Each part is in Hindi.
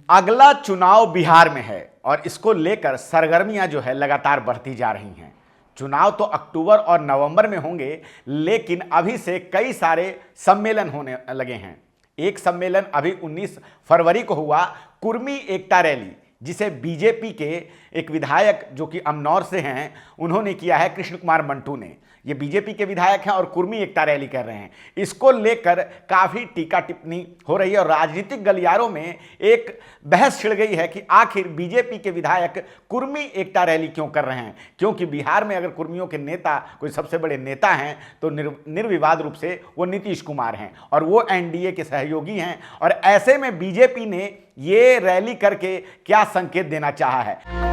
अगला चुनाव बिहार में है और इसको लेकर सरगर्मियां जो है लगातार बढ़ती जा रही हैं। चुनाव तो अक्टूबर और नवंबर में होंगे, लेकिन अभी से कई सारे सम्मेलन होने लगे हैं। एक सम्मेलन अभी 19 फरवरी को हुआ, कुर्मी एकता रैली, जिसे बीजेपी के एक विधायक जो कि अमनौर से हैं उन्होंने किया है, कृष्ण कुमार मंटू ने। ये बीजेपी के विधायक हैं और कुर्मी एकता रैली कर रहे हैं। इसको लेकर काफ़ी टीका टिप्पणी हो रही है और राजनीतिक गलियारों में एक बहस छिड़ गई है कि आखिर बीजेपी के विधायक कुर्मी एकता रैली क्यों कर रहे हैं, क्योंकि बिहार में अगर कुर्मियों के नेता कोई सबसे बड़े नेता हैं तो निर्विवाद रूप से वो नीतीश कुमार हैं और वो एनडीए के सहयोगी हैं। और ऐसे में बीजेपी ने ये रैली करके क्या संकेत देना चाहा है,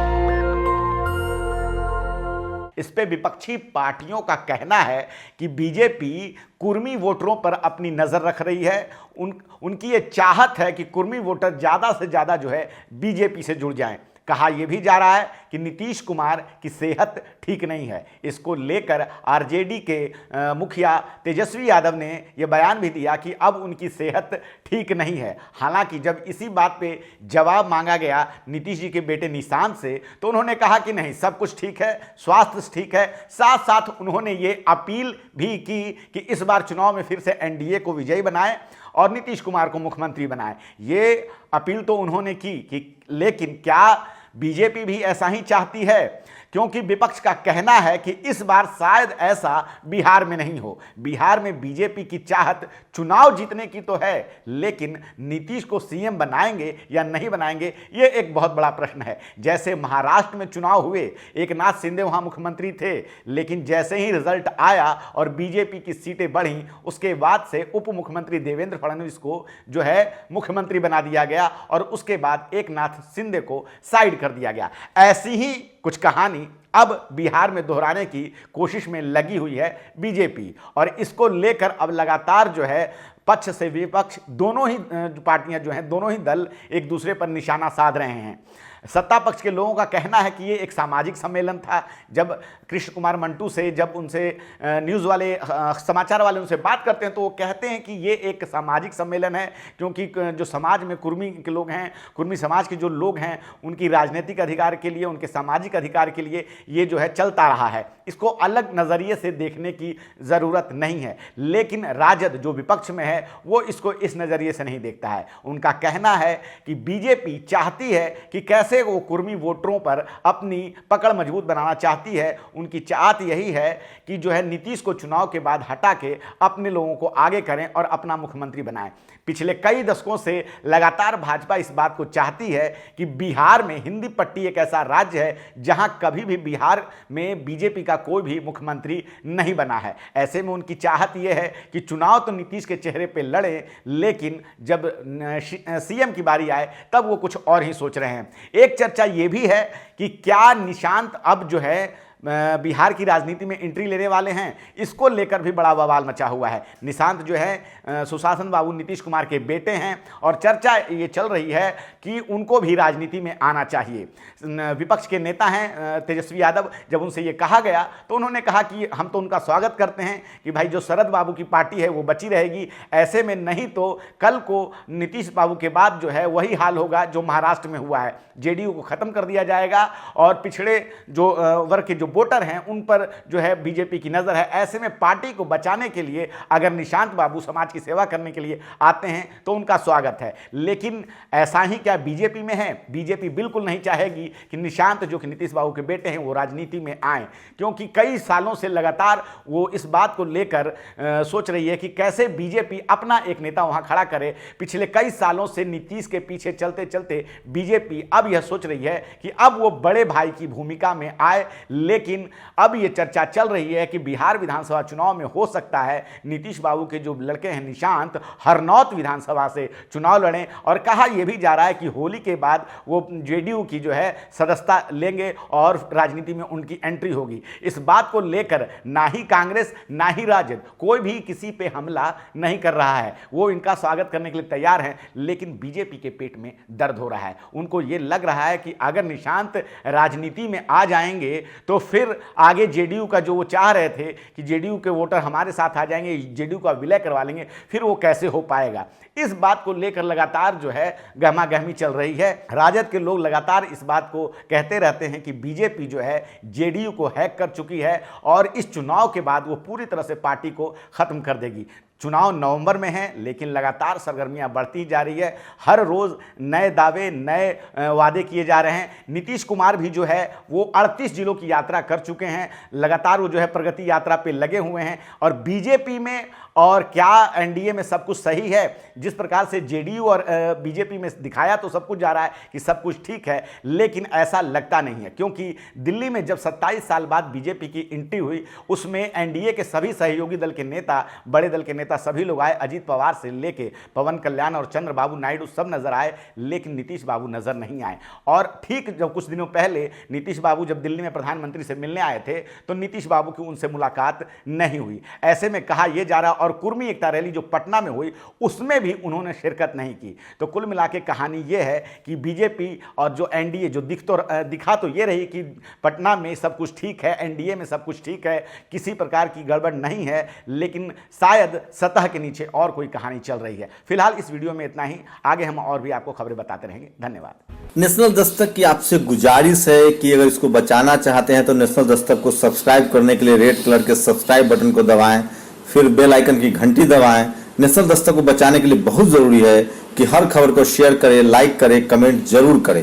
इस पे विपक्षी पार्टियों का कहना है कि बीजेपी कुर्मी वोटरों पर अपनी नज़र रख रही है। उनकी ये चाहत है कि कुर्मी वोटर ज़्यादा से ज़्यादा जो है बीजेपी से जुड़ जाएं। कहा यह भी जा रहा है कि नीतीश कुमार की सेहत ठीक नहीं है। इसको लेकर आरजेडी के मुखिया तेजस्वी यादव ने यह बयान भी दिया कि अब उनकी सेहत ठीक नहीं है। हालांकि जब इसी बात पे जवाब मांगा गया नीतीश जी के बेटे निशांत से, तो उन्होंने कहा कि नहीं, सब कुछ ठीक है, स्वास्थ्य ठीक है। साथ साथ उन्होंने ये अपील भी की कि इस बार चुनाव में फिर से एनडीए को विजयी बनाए और नीतीश कुमार को मुख्यमंत्री बनाए। ये अपील तो उन्होंने की कि लेकिन क्या बीजेपी भी ऐसा ही चाहती है? क्योंकि विपक्ष का कहना है कि इस बार शायद ऐसा बिहार में नहीं हो। बिहार में बीजेपी की चाहत चुनाव जीतने की तो है, लेकिन नीतीश को सीएम बनाएंगे या नहीं बनाएंगे, ये एक बहुत बड़ा प्रश्न है। जैसे महाराष्ट्र में चुनाव हुए, एकनाथ शिंदे वहां मुख्यमंत्री थे, लेकिन जैसे ही रिजल्ट आया और बीजेपी की सीटें बढ़ी, उसके बाद से उप मुख्यमंत्री देवेंद्र फडणवीस को जो है मुख्यमंत्री बना दिया गया और उसके बाद एकनाथ शिंदे को साइड कर दिया गया। ऐसी ही कुछ कहानी अब बिहार में दोहराने की कोशिश में लगी हुई है बीजेपी और इसको लेकर अब लगातार जो है पक्ष से विपक्ष दोनों ही पार्टियां जो हैं, दोनों ही दल एक दूसरे पर निशाना साध रहे हैं। सत्ता पक्ष के लोगों का कहना है कि ये एक सामाजिक सम्मेलन था। जब कृष्ण कुमार मंटू से जब उनसे न्यूज़ वाले समाचार वाले उनसे बात करते हैं तो वो कहते हैं कि ये एक सामाजिक सम्मेलन है, क्योंकि जो समाज में कुर्मी के लोग हैं, कुर्मी समाज के जो लोग हैं, उनकी राजनीतिक अधिकार के लिए, उनके सामाजिक अधिकार के लिए ये जो है चलता रहा है। इसको अलग नज़रिए से देखने की ज़रूरत नहीं है, लेकिन राजद जो विपक्ष में है वो इसको इस नज़रिए से नहीं देखता है। उनका कहना है कि बीजेपी चाहती है कि कैसे वो कुर्मी वोटरों पर अपनी पकड़ मजबूत बनाना चाहती है। उनकी चाहत यही है कि जो है नीतीश को चुनाव के बाद हटा के अपने लोगों को आगे करें और अपना मुख्यमंत्री बनाएं। पिछले कई दशकों से लगातार भाजपा इस बात को चाहती है कि बिहार में हिंदी पट्टी एक ऐसा राज्य है जहां कभी भी बिहार में बीजेपी का कोई भी मुख्यमंत्री नहीं बना है। ऐसे में उनकी चाहत यह है कि चुनाव तो नीतीश के चेहरे पे लड़े, लेकिन जब सीएम की बारी आए तब वो कुछ और ही सोच रहे हैं। एक चर्चा ये भी है कि क्या निशांत अब जो है बिहार की राजनीति में एंट्री लेने वाले हैं। इसको लेकर भी बड़ा बवाल मचा हुआ है। निशांत जो है सुशासन बाबू नीतीश कुमार के बेटे हैं और चर्चा ये चल रही है कि उनको भी राजनीति में आना चाहिए। विपक्ष के नेता हैं तेजस्वी यादव, जब उनसे ये कहा गया तो उन्होंने कहा कि हम तो उनका स्वागत करते हैं कि भाई जो शरद बाबू की पार्टी है वो बची रहेगी, ऐसे में नहीं तो कल को नीतीश बाबू के बाद जो है वही हाल होगा जो महाराष्ट्र में हुआ है। जेडीयू को खत्म कर दिया जाएगा और पिछड़े जो वर्ग के जो वोटर हैं उन पर जो है बीजेपी की नजर है। ऐसे में पार्टी को बचाने के लिए अगर निशांत बाबू समाज की सेवा करने के लिए आते हैं तो उनका स्वागत है। लेकिन ऐसा ही क्या बीजेपी में है? बीजेपी बिल्कुल नहीं चाहेगी कि निशांत जो कि नीतीश बाबू के बेटे हैं वो राजनीति में आए, क्योंकि कई सालों से लगातार वो इस बात को लेकर सोच रही है कि कैसे बीजेपी अपना एक नेता वहां खड़ा करे। पिछले कई सालों से नीतीश के पीछे चलते चलते बीजेपी अब यह सोच रही है कि अब वो बड़े भाई की भूमिका में आए। लेकिन अब यह चर्चा चल रही है कि बिहार विधानसभा चुनाव में हो सकता है नीतीश बाबू के जो लड़के हैं निशांत हरनौत विधानसभा से चुनाव लड़ें। और कहा यह भी जा रहा है कि होली के बाद वो जेडीयू की जो है सदस्यता लेंगे और राजनीति में उनकी एंट्री होगी। इस बात को लेकर ना ही कांग्रेस ना ही राजद कोई भी किसी पे हमला नहीं कर रहा है। वो इनका स्वागत करने के लिए तैयार हैं, लेकिन बीजेपी के पेट में दर्द हो रहा है। उनको ये लग रहा है कि अगर निशांत राजनीति में आ जाएंगे तो फिर आगे जेडीयू का जो वो चाह रहे थे कि जेडीयू के वोटर हमारे साथ आ जाएंगे, जेडीयू का विलय करवा लेंगे, फिर वो कैसे हो पाएगा। इस बात को लेकर लगातार जो है गहमागहमी चल रही है। राजद के लोग लगातार इस बात को कहते रहते हैं कि बीजेपी जो है जेडीयू को हैक कर चुकी है और इस चुनाव के बाद वो पूरी तरह से पार्टी को खत्म कर देगी। चुनाव नवंबर में है, लेकिन लगातार सरगर्मियां बढ़ती जा रही है। हर रोज नए दावे, नए वादे किए जा रहे हैं। नीतीश कुमार भी जो है वो 38 जिलों की यात्रा कर चुके हैं। लगातार वो जो है प्रगति यात्रा पे लगे हुए हैं। और बीजेपी में और क्या एनडीए में सब कुछ सही है? जिस प्रकार से जेडीयू और बीजेपी में दिखाया तो सब कुछ जा रहा है कि सब कुछ ठीक है, लेकिन ऐसा लगता नहीं है, क्योंकि दिल्ली में जब 27 साल बाद बीजेपी की एंट्री हुई, उसमें एनडीए के सभी सहयोगी दल के नेता, बड़े दल के नेता सभी लोग आए। अजीत पवार से लेके पवन कल्याण और चंद्रबाबू नायडू सब नजर आए, लेकिन नीतीश बाबू नजर नहीं आए। और ठीक जब कुछ दिनों पहले नीतीश बाबू जब दिल्ली में प्रधानमंत्री से मिलने आए थे, तो नीतीश बाबू की उनसे मुलाकात नहीं हुई। ऐसे में कहा यह जा रहा, और कुर्मी एकता रैली जो पटना में हुई उसमें भी उन्होंने शिरकत नहीं की। तो कुल मिला के कहानी यह है कि बीजेपी और जो एनडीए जो दिखा तो ये रही कि पटना में सब कुछ ठीक है, एनडीए में सब कुछ ठीक है, किसी प्रकार की गड़बड़ नहीं है, लेकिन शायद सतह के नीचे और कोई कहानी चल रही है। फिलहाल इस वीडियो में इतना ही, आगे हम और भी आपको खबरें बताते रहेंगे। धन्यवाद। नेशनल दस्तक की आपसे गुजारिश है कि अगर इसको बचाना चाहते हैं तो नेशनल दस्तक को सब्सक्राइब करने के लिए रेड कलर के सब्सक्राइब बटन को दबाएं, फिर बेल आइकन की घंटी दबाएं। नेशनल दस्तक को बचाने के लिए बहुत जरूरी है कि हर खबर को शेयर करें, लाइक करें, कमेंट जरूर करें।